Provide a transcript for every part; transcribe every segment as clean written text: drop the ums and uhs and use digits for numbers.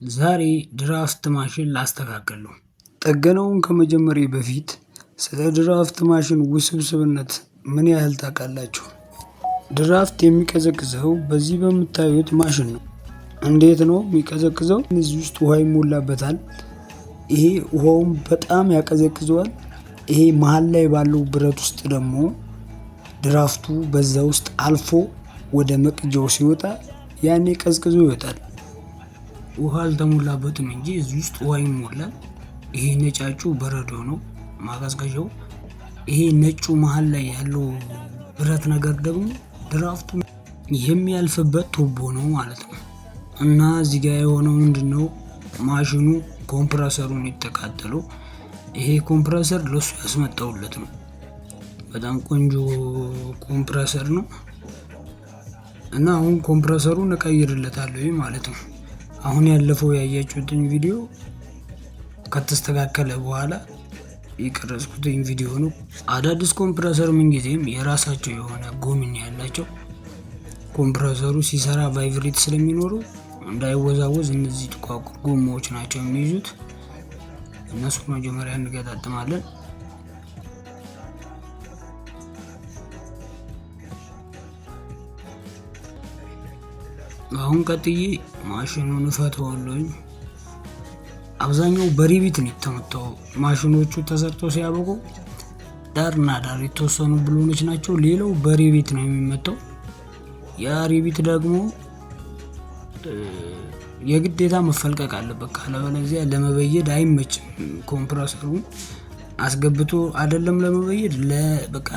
ዛሬ ድራፍት ማሽን ላስተካክል ነው። ጥገናውን ከመጀመሬ በፊት ስለ ድራፍት ማሽን ውስብስብነት ምን ያህል ታውቃላችሁ? ድራፍት የሚቀዘቅዘው በዚህ በምታዩት ማሽን ነው። እንዴት ነው የሚቀዘቅዘው? እዚህ ውስጥ ውሃ ይሞላበታል። ይሄ ውሃውን በጣም ያቀዘቅዘዋል። ይሄ መሃል ላይ ባለው ብረት ውስጥ ደግሞ ድራፍቱ በዛ ውስጥ አልፎ ወደ መቅጃው ሲወጣ ያኔ ቀዝቅዞ ይወጣል። ውሃ አልተሞላበትም እንጂ እዚህ ውስጥ ውሃ ይሞላል። ይሄ ነጫጩ በረዶ ነው ማቀዝቀዣው። ይሄ ነጩ መሃል ላይ ያለው ብረት ነገር ደግሞ ድራፍቱ የሚያልፍበት ቱቦ ነው ማለት ነው። እና እዚህ ጋር የሆነው ምንድነው? ማሽኑ ኮምፕረሰሩን የተቃጠለው። ይሄ ኮምፕረሰር ለሱ ያስመጣውለት ነው። በጣም ቆንጆ ኮምፕረሰር ነው። እና አሁን ኮምፕረሰሩን እቀይርለታለሁ ማለት ነው። አሁን ያለፈው ያያችሁትን ቪዲዮ ከተስተካከለ በኋላ የቀረጽኩትን ቪዲዮ ነው። አዳዲስ ኮምፕረሰር ምን ጊዜም የራሳቸው የሆነ ጎሚኒ ያላቸው ኮምፕረሰሩ ሲሰራ ቫይብሬት ስለሚኖረው እንዳይወዛወዝ እነዚህ ጥቋቁር ጎማዎች ናቸው የሚይዙት። እነሱ መጀመሪያ እንገጣጥማለን። አሁን ቀጥዬ ማሽኑን እፈተዋለሁ። አብዛኛው በሪቢት ነው የተመታው። ማሽኖቹ ተሰርተው ሲያበቁ ዳርና ዳር የተወሰኑ ብሎኖች ናቸው። ሌላው በሪቢት ነው የሚመታው። ያ ሪቢት ደግሞ የግዴታ መፈልቀቅ አለበት፣ ካለበለዚያ ለመበየድ አይመችም። ኮምፕረሰሩን አስገብቶ አይደለም ለመበየድ በቃ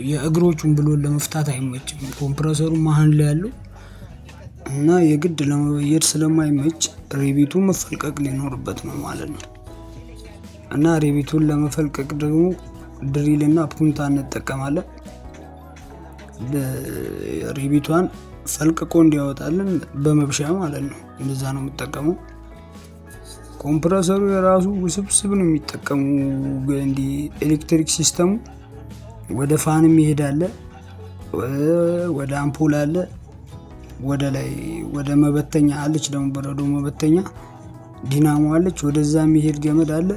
የእግሮቹን ብሎን ለመፍታት አይመችም። ኮምፕረሰሩ መሃል ላይ ያለው እና የግድ ለመበየድ ስለማይመች ሪቢቱን መፈልቀቅ ሊኖርበት ነው ማለት ነው። እና ሪቢቱን ለመፈልቀቅ ደግሞ ድሪል እና ፑንታ እንጠቀማለን። ሪቢቷን ፈልቅቆ እንዲያወጣልን በመብሻ ማለት ነው። እንደዛ ነው የምጠቀመው። ኮምፕረሰሩ የራሱ ውስብስብ ነው የሚጠቀሙ። እንዲህ ኤሌክትሪክ ሲስተሙ ወደ ፋንም ይሄዳል፣ ወደ አምፖል አለ፣ ወደ ላይ ወደ መበተኛ አለች፣ ደግሞ በረዶ መበተኛ ዲናሞ አለች። ወደዛ የሚሄድ ገመድ አለ፣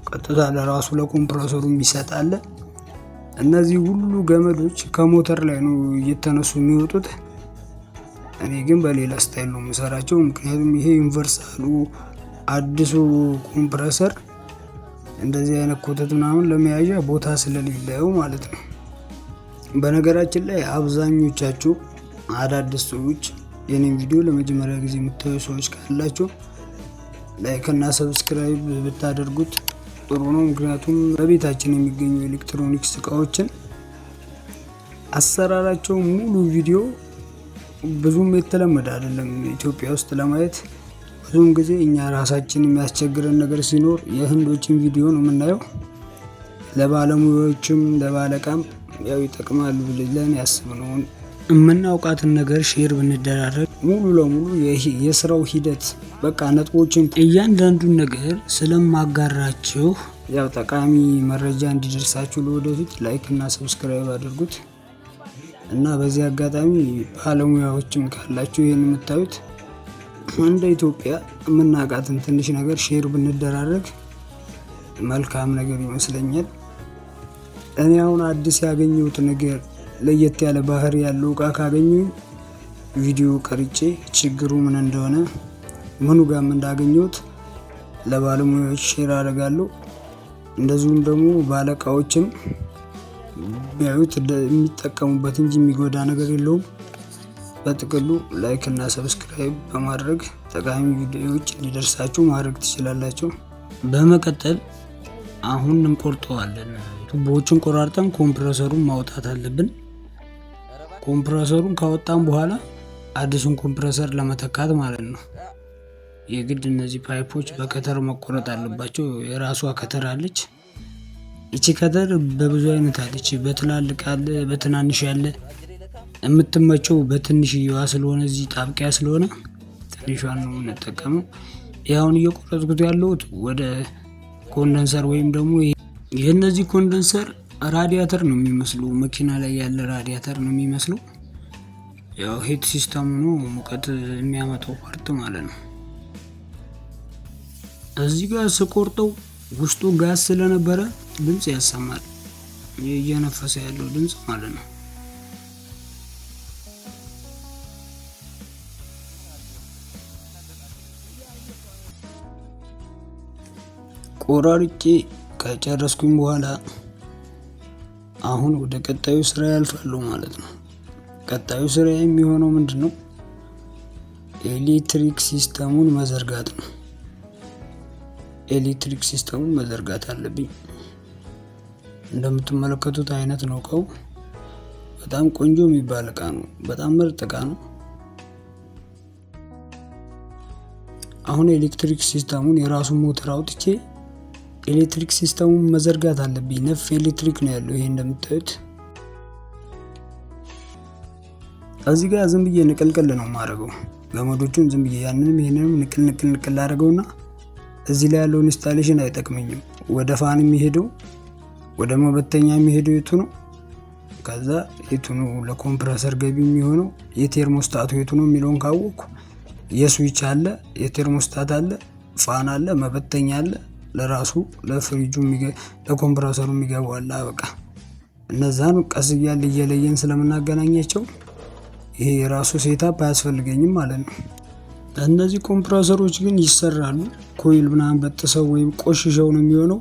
ቀጥታ ለራሱ ለኮምፕረሰሩ የሚሰጥ አለ። እነዚህ ሁሉ ገመዶች ከሞተር ላይ ነው እየተነሱ የሚወጡት። እኔ ግን በሌላ ስታይል ነው የምሰራቸው። ምክንያቱም ይሄ ዩኒቨርሳሉ አዲሱ ኮምፕረሰር እንደዚህ አይነት ኮተት ምናምን ለመያዣ ቦታ ስለሌለው ማለት ነው። በነገራችን ላይ አብዛኞቻችሁ አዳዲስ ሰዎች የኔን ቪዲዮ ለመጀመሪያ ጊዜ የምታዩ ሰዎች ካላችሁ ላይክ እና ሰብስክራይብ ብታደርጉት ጥሩ ነው። ምክንያቱም በቤታችን የሚገኙ ኤሌክትሮኒክስ እቃዎችን አሰራራቸው ሙሉ ቪዲዮ ብዙም የተለመደ አይደለም ኢትዮጵያ ውስጥ ለማየት። ብዙም ጊዜ እኛ ራሳችን የሚያስቸግረን ነገር ሲኖር የህንዶችን ቪዲዮ ነው የምናየው። ለባለሙያዎችም ለባለቃም ያው ይጠቅማሉ ብለን ያስብነውን የምናውቃትን ነገር ሼር ብንደራረግ ሙሉ ለሙሉ የስራው ሂደት በቃ ነጥቦችን እያንዳንዱን ነገር ስለማጋራችሁ ያው ጠቃሚ መረጃ እንዲደርሳችሁ ለወደፊት ላይክ እና ሰብስክራይብ አድርጉት። እና በዚህ አጋጣሚ ባለሙያዎችም ካላችሁ ይሄን የምታዩት እንደ ኢትዮጵያ የምናውቃትን ትንሽ ነገር ሼር ብንደራረግ መልካም ነገር ይመስለኛል። እኔ አሁን አዲስ ያገኘሁት ነገር ለየት ያለ ባህሪ ያለው እቃ ካገኘሁኝ ቪዲዮ ቀርጬ ችግሩ ምን እንደሆነ ምኑ ጋም እንዳገኘሁት ለባለሙያዎች ሼር አደርጋለሁ። እንደዚሁም ደግሞ ባለቃዎችም ቢያዩት የሚጠቀሙበት እንጂ የሚጎዳ ነገር የለውም። በጥቅሉ ላይክ እና ሰብስክራይብ በማድረግ ጠቃሚ ቪዲዮዎች እንዲደርሳችሁ ማድረግ ትችላላችሁ። በመቀጠል አሁን እንቆርጠዋለን። ቱቦዎችን ቆራርጠን ኮምፕረሰሩን ማውጣት አለብን። ኮምፕረሰሩን ካወጣን በኋላ አዲሱን ኮምፕረሰር ለመተካት ማለት ነው የግድ እነዚህ ፓይፖች በከተር መቆረጥ አለባቸው። የራሷ ከተር አለች። እቺ ከተር በብዙ አይነት አለች። በትላልቅ አለ፣ በትናንሽ ያለ። የምትመቸው በትንሽዬዋ ስለሆነ እዚህ ጣብቂያ ስለሆነ ትንሿን ነው የምንጠቀመው። ያውን እየቆረጥኩት ያለሁት ወደ ኮንደንሰር ወይም ደግሞ የእነዚህ ኮንደንሰር ራዲያተር ነው የሚመስለው። መኪና ላይ ያለ ራዲያተር ነው የሚመስለው። ያው ሄት ሲስተሙ ነው ሙቀት የሚያመጣው ፓርት ማለት ነው። እዚህ ጋር ስቆርጠው ውስጡ ጋዝ ስለነበረ ድምጽ ያሰማል። እየነፈሰ ያለው ድምጽ ማለት ነው። ቆራርጬ ከጨረስኩኝ በኋላ አሁን ወደ ቀጣዩ ስራ ያልፋለሁ ማለት ነው። ቀጣዩ ስራ የሚሆነው ምንድነው? ኤሌክትሪክ ሲስተሙን መዘርጋት ነው። ኤሌክትሪክ ሲስተሙን መዘርጋት አለብኝ። እንደምትመለከቱት አይነት ነው እቃው። በጣም ቆንጆ የሚባል እቃ ነው። በጣም ምርጥ እቃ ነው። አሁን ኤሌክትሪክ ሲስተሙን የራሱን ሞተር አውጥቼ ኤሌክትሪክ ሲስተሙን መዘርጋት አለብኝ። ነፍ ኤሌክትሪክ ነው ያለው። ይሄ እንደምታዩት እዚህ ጋር ዝም ብዬ ንቅልቅል ነው ማረገው። ገመዶቹን ዝም ብዬ ያንንም ይሄንንም ንቅል አድርገውና እዚህ ላይ ያለው ኢንስታሌሽን አይጠቅመኝም። ወደ ፋን የሚሄደው ወደ መበተኛ የሚሄደው የቱ ነው? ከዛ የቱ ነው ለኮምፕረሰር ገቢ የሚሆነው? የቴርሞስታቱ የቱ ነው የሚለውን ካወቅኩ የስዊች አለ፣ የቴርሞስታት አለ፣ ፋን አለ፣ መበተኛ አለ፣ ለራሱ ለፍሪጁ ለኮምፕረሰሩ የሚገባው አለ። በቃ እነዛን ቀስ እያለ እየለየን ስለምናገናኛቸው ይሄ የራሱ ሴታፕ አያስፈልገኝም ማለት ነው። እነዚህ ኮምፕረሰሮች ግን ይሰራሉ። ኮይል ምናምን በጥሰው ወይም ቆሽሸው ነው የሚሆነው፣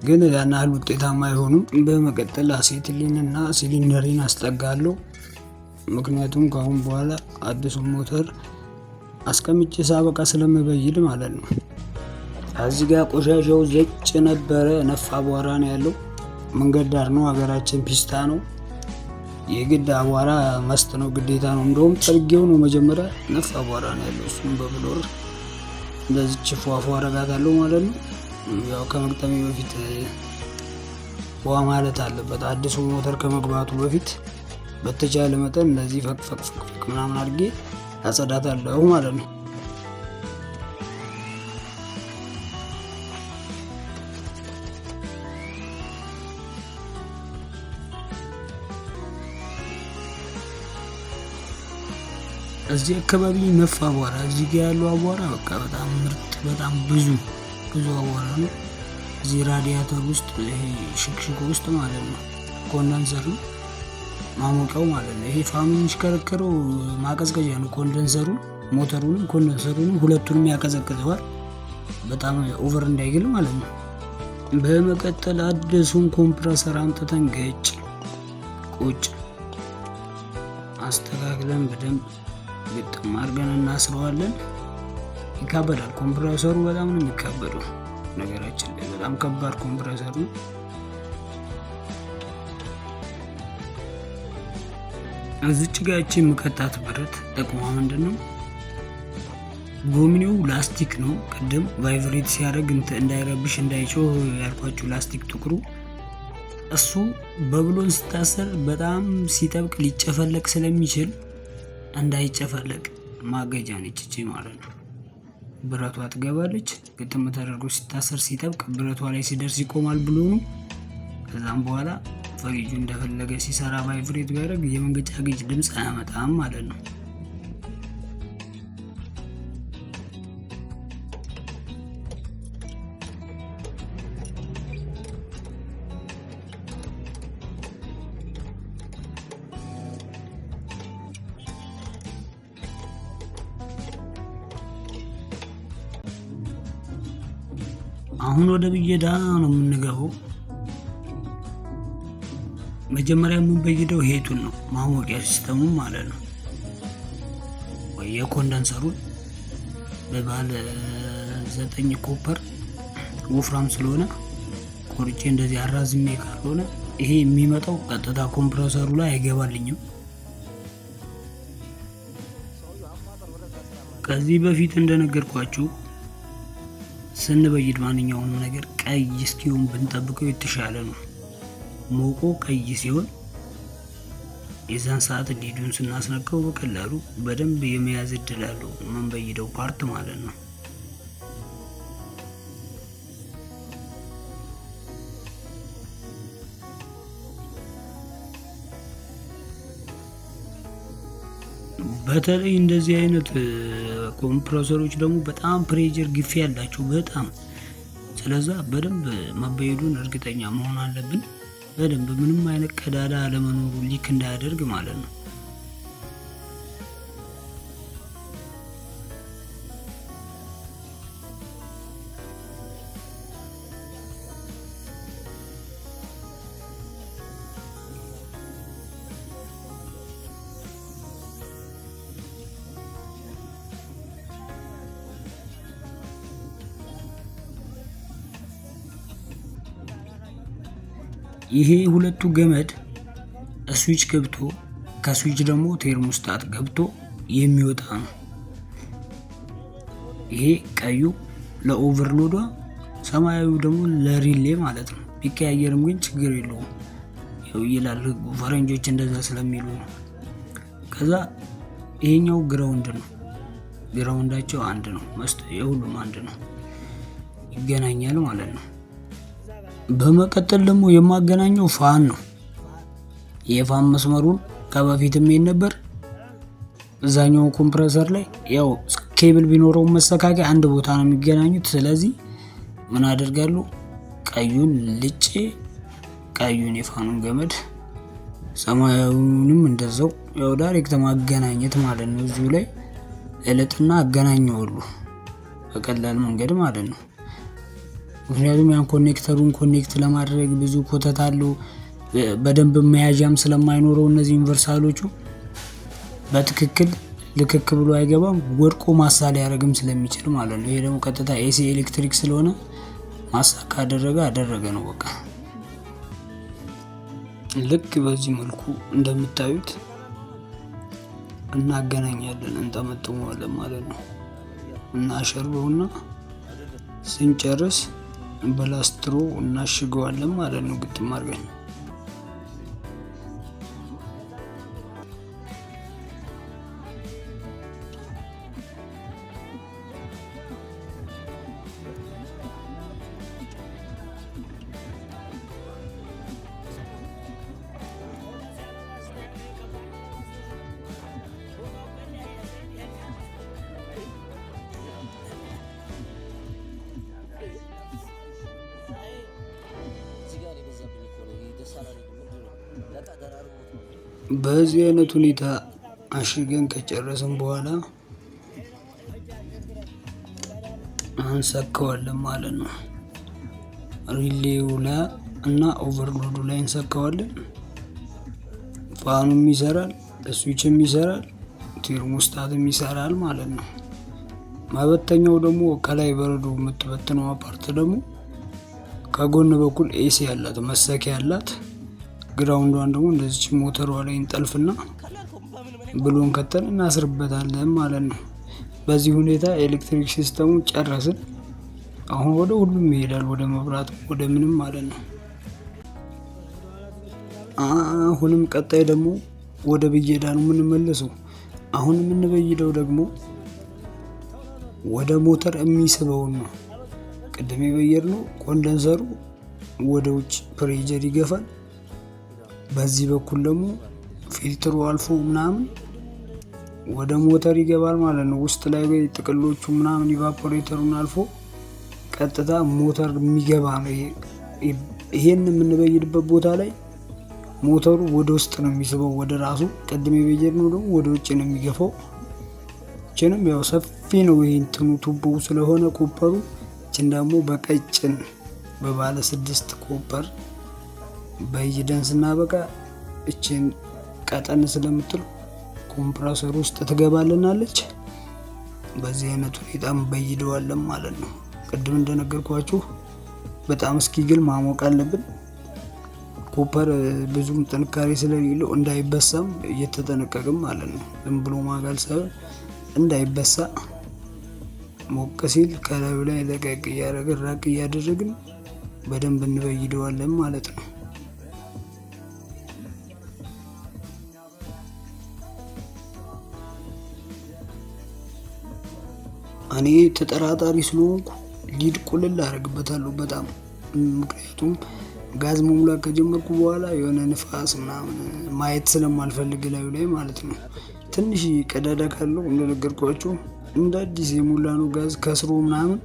ግን ያን ያህል ውጤታማ አይሆኑም። በመቀጠል አሴትሊን እና ሲሊንደሪን አስጠጋለሁ። ምክንያቱም ከአሁን በኋላ አዲሱን ሞተር አስቀምጬ ሳበቃ ስለምበይድ ማለት ነው። እዚህ ጋር ቆሻሻው ዘጭ ነበረ፣ ነፋ አቧራ ነው ያለው። መንገድ ዳር ነው፣ ሀገራችን ፒስታ ነው። የግድ አቧራ መስት ነው፣ ግዴታ ነው። እንደውም ጠርጌው ነው መጀመሪያ፣ ነፋ አቧራ ነው ያለው። እሱም በብሎር እንደዚህ ችፏፏ አረጋታለሁ ማለት ነው። ያው ከመግጠሜ በፊት ውሃ ማለት አለበት። አዲሱ ሞተር ከመግባቱ በፊት በተቻለ መጠን እንደዚህ ፈቅፈቅ ምናምን አድርጌ አጸዳታለሁ ማለት ነው። እዚህ አካባቢ ነፋ አቧራ፣ እዚህ ጋር ያለው አቧራ በቃ በጣም ምርጥ፣ በጣም ብዙ አቧራ ነው። እዚህ ራዲያተር ውስጥ ይሄ ሽክሽክ ውስጥ ማለት ነው፣ ኮንደንሰር ነው ማሞቂያው ማለት ነው። ይሄ ፋኑ የሚሽከረከረው ማቀዝቀዣ ነው። ኮንደንሰሩ ሞተሩንም ኮንደንሰሩንም ሁለቱንም ያቀዘቅዘዋል፣ በጣም ኦቨር እንዳይግል ማለት ነው። በመቀጠል አዲሱን ኮምፕረሰር አምጥተን ገጭ ቁጭ አስተካክለን በደንብ ግጥም አድርገን እናስረዋለን። ይካበዳል ኮምፕረሰሩ፣ በጣም ነው የሚካበደው። ነገራችን ላይ በጣም ከባድ ኮምፕረሰር ነው። እዚች ጋር እቺ የምከታት ብረት ጥቅሟ ምንድነው? ጎሚኒው ላስቲክ ነው። ቅድም ቫይብሬት ሲያደርግ እንዳይረብሽ እንዳይጮህ ያልኳችሁ ላስቲክ ጥቁሩ እሱ በብሎን ስታሰር በጣም ሲጠብቅ ሊጨፈለቅ ስለሚችል እንዳይጨፈለቅ ማገጃ ነች እቺ ማለት ነው። ብረቷ ትገባለች፣ ግጥም ተደርጎ ሲታሰር ሲጠብቅ ብረቷ ላይ ሲደርስ ይቆማል ብሎኑ። ከዛም በኋላ ፍሪጁ እንደፈለገ ሲሰራ ቫይብሬት ቢያደርግ የመንገጫገጭ ድምፅ አያመጣም ማለት ነው። አሁን ወደ ብየዳ ነው የምንገባው። መጀመሪያ የምንበይደው ሄቱን ነው፣ ማሞቂያ ሲስተሙ ማለት ነው። ወይ የኮንደንሰሩን በባለ 9 ኮፐር ወፍራም ስለሆነ ቆርጬ እንደዚህ አራዝሜ ካልሆነ ይሄ የሚመጣው ቀጥታ ኮምፕረሰሩ ላይ አይገባልኝም። ከዚህ በፊት እንደነገርኳችሁ ስንበይድ ማንኛውንም ነገር ቀይ እስኪሆን ብንጠብቀው የተሻለ ነው። ሞቆ ቀይ ሲሆን የዛን ሰዓት ሊዱን ስናስነካው በቀላሉ በደንብ የመያዝ እድል አለው የምንበይደው ፓርት ማለት ነው። በተለይ እንደዚህ አይነት ኮምፕረሰሮች ደግሞ በጣም ፕሬጀር ግፊ ያላቸው በጣም ስለዛ በደንብ መበየዱን እርግጠኛ መሆን አለብን። በደንብ ምንም አይነት ቀዳዳ አለመኖሩ ሊክ እንዳያደርግ ማለት ነው። ይሄ ሁለቱ ገመድ ስዊች ገብቶ ከስዊች ደግሞ ቴርሞስታት ገብቶ የሚወጣ ነው። ይሄ ቀዩ ለኦቨርሎዷ፣ ሰማያዊው ደግሞ ለሪሌ ማለት ነው። ቢቀያየርም ግን ችግር የለውም ያው ይላል ፈረንጆች እንደዛ ስለሚሉ ነው። ከዛ ይሄኛው ግራውንድ ነው። ግራውንዳቸው አንድ ነው። የሁሉም አንድ ነው፣ ይገናኛል ማለት ነው። በመቀጠል ደግሞ የማገናኘው ፋን ነው። የፋን መስመሩን ከበፊትም ነበር እዛኛው ኮምፕረሰር ላይ ያው ኬብል ቢኖረው መሰካከያ አንድ ቦታ ነው የሚገናኙት። ስለዚህ ምን አደርጋለሁ? ቀዩን ልጬ ቀዩን የፋኑን ገመድ ሰማያዊውንም እንደዛው ያው ዳይሬክት ማገናኘት ማለት ነው። እዚሁ ላይ እለጥና አገናኘዋለሁ በቀላል መንገድ ማለት ነው። ምክንያቱም ያን ኮኔክተሩን ኮኔክት ለማድረግ ብዙ ኮተት አለው። በደንብ መያዣም ስለማይኖረው እነዚህ ዩኒቨርሳሎቹ በትክክል ልክክ ብሎ አይገባም። ወድቆ ማሳ ሊያደርግም ስለሚችል ማለት ነው። ይሄ ደግሞ ቀጥታ ኤሲ ኤሌክትሪክ ስለሆነ ማሳ ካደረገ ነው በቃ። ልክ በዚህ መልኩ እንደምታዩት እናገናኛለን፣ እንጠመጥመዋለን ማለት ነው። እናሸርበውና ስንጨርስ በላስትሮ እናሽገዋለን ማለት ነው። ግጥም አድርገን በዚህ አይነት ሁኔታ አሽገን ከጨረስን በኋላ እንሰካዋለን ማለት ነው። ሪሌው ላይ እና ኦቨርሎዱ ላይ እንሰካዋለን። ፋኑም ይሰራል፣ ስዊችም ይሰራል፣ ቴርሞስታትም ይሰራል ማለት ነው። ማበተኛው ደግሞ ከላይ በረዶ የምትበትነው አፓርት ደግሞ ከጎን በኩል ኤሲ ያላት መሰኪያ ያላት፣ ግራውንዷን ደግሞ እንደዚህ ሞተሯ ላይ እንጠልፍና ብሎን ከተን እናስርበታለን ማለት ነው። በዚህ ሁኔታ ኤሌክትሪክ ሲስተሙ ጨረስን። አሁን ወደ ሁሉም ይሄዳል፣ ወደ መብራት ወደ ምንም ማለት ነው። አሁንም ቀጣይ ደግሞ ወደ ብየዳ ነው የምንመለሰው። አሁን የምንበይደው ደግሞ ወደ ሞተር የሚስበውን ነው። ቅድም የበየድነው ኮንደንሰሩ ወደ ውጭ ፕሬጀር ይገፋል። በዚህ በኩል ደግሞ ፊልትሩ አልፎ ምናምን ወደ ሞተር ይገባል ማለት ነው። ውስጥ ላይ ጥቅሎቹ ምናምን ኢቫፖሬተሩን አልፎ ቀጥታ ሞተር የሚገባ ነው። ይሄን የምንበይድበት ቦታ ላይ ሞተሩ ወደ ውስጥ ነው የሚስበው ወደ ራሱ። ቅድም የበየድነው ደግሞ ወደ ውጭ ነው የሚገፋው። እችንም ያው ሰፊ ነው ይሄ እንትኑ ቱቦው ስለሆነ ኮፐሩ። እችን ደግሞ በቀጭን በባለ 6 ኮፐር በይደን ስናበቃ እችን ቀጠን ስለምትል ኮምፕረሰር ውስጥ ትገባልናለች። በዚህ አይነት ሁኔታ በይደዋለን ማለት ነው። ቅድም እንደነገርኳችሁ በጣም እስኪግል ማሞቅ አለብን። ኮፐር ብዙም ጥንካሬ ስለሌለው እንዳይበሳም እየተጠነቀቅም ማለት ነው። ዝም ብሎ ማጋል ሳይሆን እንዳይበሳ ሞቅ ሲል ከላዩ ላይ ለቀቅ እያደረግን ራቅ እያደረግን በደንብ እንበይደዋለን ማለት ነው። እኔ ተጠራጣሪ ስለሆንኩ ሊድ ቁልል አደርግበታለሁ በጣም። ምክንያቱም ጋዝ መሙላት ከጀመርኩ በኋላ የሆነ ንፋስ ምናምን ማየት ስለማልፈልግ ላዩ ላይ ማለት ነው። ትንሽ ቀዳዳ ካለው እንደነገርኳችሁ እንደ አዲስ የሞላ ነው ጋዝ ከስሮ ምናምን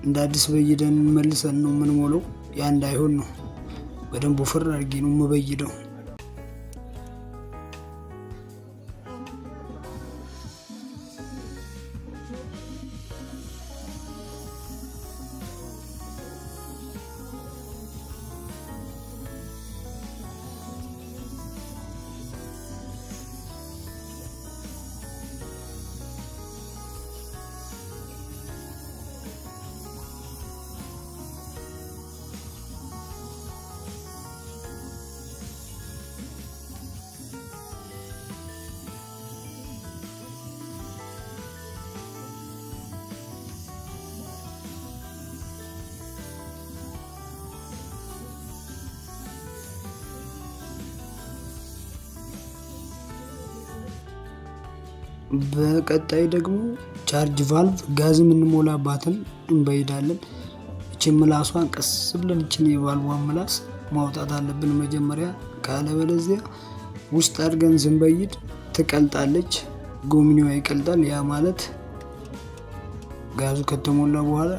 እንደ አዲስ በይደን መልሰን ነው የምንሞላው። ያ እንዳይሆን ነው በደንብ ወፈር አድርጌ ነው የምበይደው። በቀጣይ ደግሞ ቻርጅ ቫልቭ ጋዝ የምንሞላባትን እንበይዳለን። እቺን ምላሷን ቀስ ብለን እቺን የቫልቩን ምላስ ማውጣት አለብን መጀመሪያ። ካለበለዚያ ውስጥ አድርገን ስንበይድ ትቀልጣለች፣ ጎሚኒዋ ይቀልጣል። ያ ማለት ጋዙ ከተሞላ በኋላ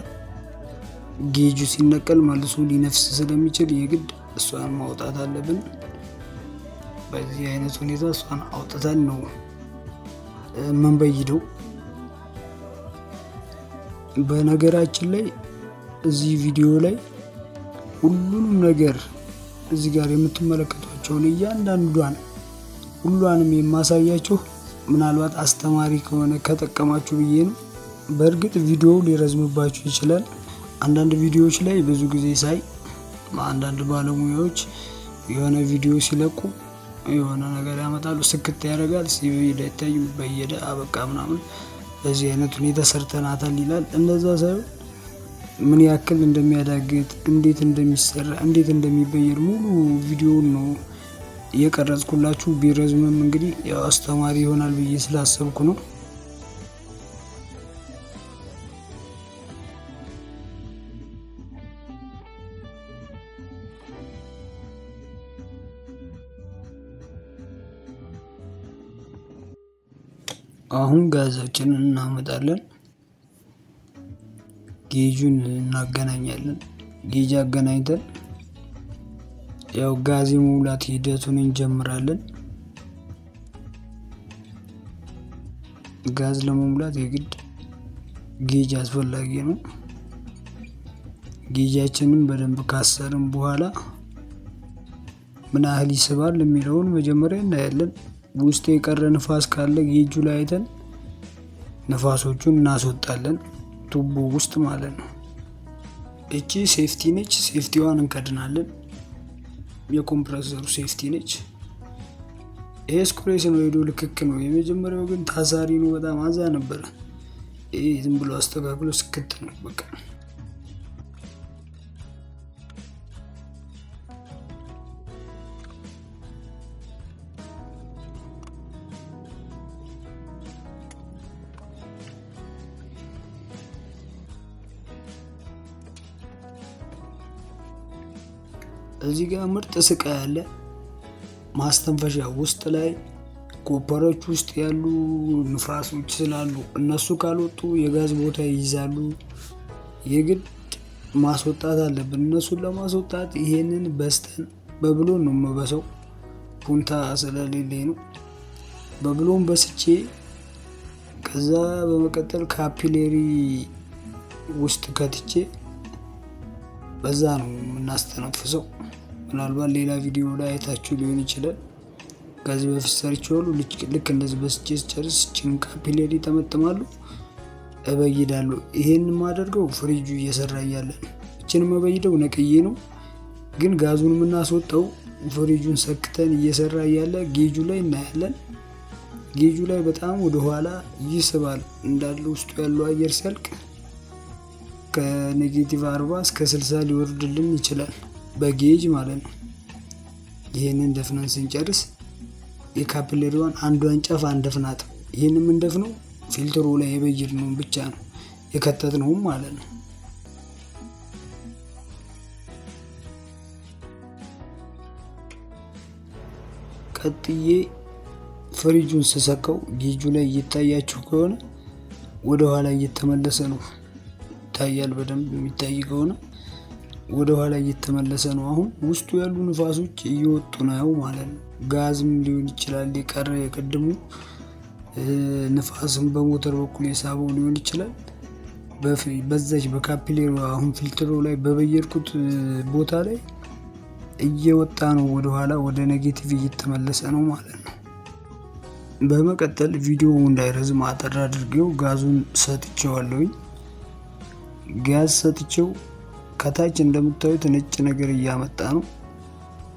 ጌጁ ሲነቀል መልሶ ሊነፍስ ስለሚችል የግድ እሷን ማውጣት አለብን። በዚህ አይነት ሁኔታ እሷን አውጥተን ነው መንበይደው። በነገራችን ላይ እዚህ ቪዲዮ ላይ ሁሉንም ነገር እዚህ ጋር የምትመለከቷቸውን እያንዳንዷን ሁሏንም የማሳያችሁ ምናልባት አስተማሪ ከሆነ ከጠቀማችሁ ብዬ ነው። በእርግጥ ቪዲዮው ሊረዝምባችሁ ይችላል። አንዳንድ ቪዲዮዎች ላይ ብዙ ጊዜ ሳይ አንዳንድ ባለሙያዎች የሆነ ቪዲዮ ሲለቁ የሆነ ነገር ያመጣሉ፣ ስክት ያደርጋል፣ ሲበይድ አይታይም፣ በየደ አበቃ ምናምን በዚህ አይነት ሁኔታ ሰርተናታል ይላል። እንደዛ ሳይሆን ምን ያክል እንደሚያዳግት፣ እንዴት እንደሚሰራ፣ እንዴት እንደሚበየድ ሙሉ ቪዲዮውን ነው እየቀረጽኩላችሁ። ቢረዝምም እንግዲህ ያው አስተማሪ ይሆናል ብዬ ስላሰብኩ ነው። አሁን ጋዛችንን እናመጣለን፣ ጌጁን እናገናኛለን። ጌጅ አገናኝተን ያው ጋዝ የመሙላት ሂደቱን እንጀምራለን። ጋዝ ለመሙላት የግድ ጌጅ አስፈላጊ ነው። ጌጃችንን በደንብ ካሰርን በኋላ ምን ያህል ይስባል የሚለውን መጀመሪያ እናያለን። ውስጥ የቀረ ንፋስ ካለ ጌጁ ላይ አይተን ንፋሶቹን እናስወጣለን፣ ቱቦ ውስጥ ማለት ነው። እቺ ሴፍቲ ነች፣ ሴፍቲዋን እንከድናለን። የኮምፕረሰሩ ሴፍቲ ነች። ይሄ ስኩሬስ ነው፣ ሄዶ ልክክ ነው። የመጀመሪያው ግን ታሳሪ ነው፣ በጣም አዛ ነበረ። ይሄ ዝም ብሎ አስተካክሎ ስክት ነው በቃ። እዚህ ጋር ምርጥ ስቃይ ያለ ማስተንፈሻ ውስጥ ላይ ኮፐሮች ውስጥ ያሉ ንፋሶች ስላሉ እነሱ ካልወጡ የጋዝ ቦታ ይይዛሉ። የግድ ማስወጣት አለብን። እነሱን ለማስወጣት ይሄንን በስተን በብሎን ነው የምበሰው፣ ፑንታ ስለሌለኝ ነው። በብሎን በስቼ ከዛ በመቀጠል ካፒሌሪ ውስጥ ከትቼ በዛ ነው የምናስተነፍሰው። ምናልባት ሌላ ቪዲዮ ላይ አይታችሁ ሊሆን ይችላል። ከዚህ በፊት ሰርቼዋለሁ። ልክ እንደዚህ በስቼ ስጨርስ እቺን ካፒሌሪ ተመጥማሉ፣ እበይዳለሁ። ይሄን የማደርገው ፍሪጁ እየሰራ እያለ ነው። እቺን መበይደው ነቅዬ ነው፣ ግን ጋዙን የምናስወጣው ፍሪጁን ሰክተን እየሰራ እያለ ጌጁ ላይ እናያለን። ጌጁ ላይ በጣም ወደ ኋላ ይስባል እንዳለ ውስጡ ያለው አየር ሲያልቅ ከኔጌቲቭ 40 እስከ 60 ሊወርድልን ይችላል በጌጅ ማለት ነው። ይሄንን ደፍነን ስንጨርስ የካፒሌሪዋን አንዷን ጫፍ አንደፍናት። ይሄንን የምንደፍነው ፊልተሩ ላይ የበየድነው ብቻ ነው የከተትነው ማለት ነው። ቀጥዬ ፍሪጁን ስሰካው ጌጁ ላይ እየታያችሁ ከሆነ ወደ ኋላ እየተመለሰ ነው። ይታያል። በደንብ የሚታይ ከሆነ ወደ ኋላ እየተመለሰ ነው። አሁን ውስጡ ያሉ ንፋሶች እየወጡ ነው ማለት ነው። ጋዝም ሊሆን ይችላል የቀረ የቀድሙ ንፋስም በሞተር በኩል የሳበው ሊሆን ይችላል። በዛች በካፒሌሩ አሁን ፊልትሩ ላይ በበየድኩት ቦታ ላይ እየወጣ ነው። ወደ ኋላ ወደ ኔጌቲቭ እየተመለሰ ነው ማለት ነው። በመቀጠል ቪዲዮ እንዳይረዝም አጠር አድርጌው ጋዙን ሰጥቼዋለሁኝ። ጋዝ ሰጥቼው ከታች እንደምታዩት ነጭ ነገር እያመጣ ነው።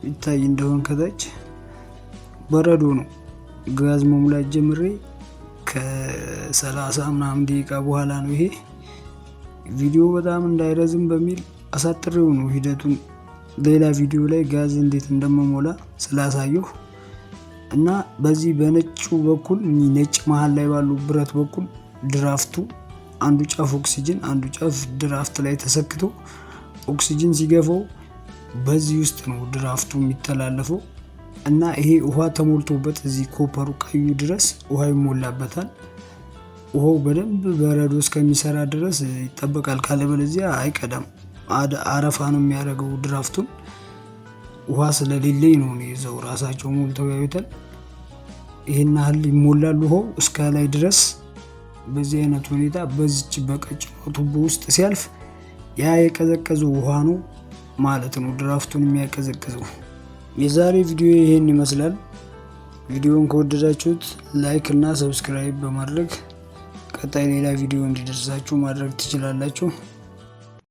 ይታይ እንደሆነ ከታች በረዶ ነው። ጋዝ መሙላት ጀምሬ ከ30 ምናምን ደቂቃ በኋላ ነው። ይሄ ቪዲዮ በጣም እንዳይረዝም በሚል አሳጥሬው ነው ሂደቱን ሌላ ቪዲዮ ላይ ጋዝ እንዴት እንደምሞላ ስላሳየሁ እና በዚህ በነጩ በኩል ነጭ መሃል ላይ ባሉ ብረት በኩል ድራፍቱ አንዱ ጫፍ ኦክሲጅን አንዱ ጫፍ ድራፍት ላይ ተሰክቶ ኦክሲጅን ሲገፋው በዚህ ውስጥ ነው ድራፍቱ የሚተላለፈው እና ይሄ ውሃ ተሞልቶበት እዚህ ኮፐሩ ቀዩ ድረስ ውሃ ይሞላበታል። ውሃው በደንብ በረዶ እስከሚሰራ ድረስ ይጠበቃል። ካለበለዚያ አይቀዳም። አረፋ ነው የሚያደርገው ድራፍቱን። ውሃ ስለሌለኝ ነው እዛው ራሳቸው ሞልተው ያዩታል። ይሄን ያህል ይሞላል ውሃው እስከ ላይ ድረስ። በዚህ አይነት ሁኔታ በዚች በቀጭኑ ቱቦ ውስጥ ሲያልፍ ያ የቀዘቀዘው ውሃ ነው ማለት ነው ድራፍቱን የሚያቀዘቅዘው። የዛሬ ቪዲዮ ይሄን ይመስላል። ቪዲዮውን ከወደዳችሁት ላይክ እና ሰብስክራይብ በማድረግ ቀጣይ ሌላ ቪዲዮ እንዲደርሳችሁ ማድረግ ትችላላችሁ።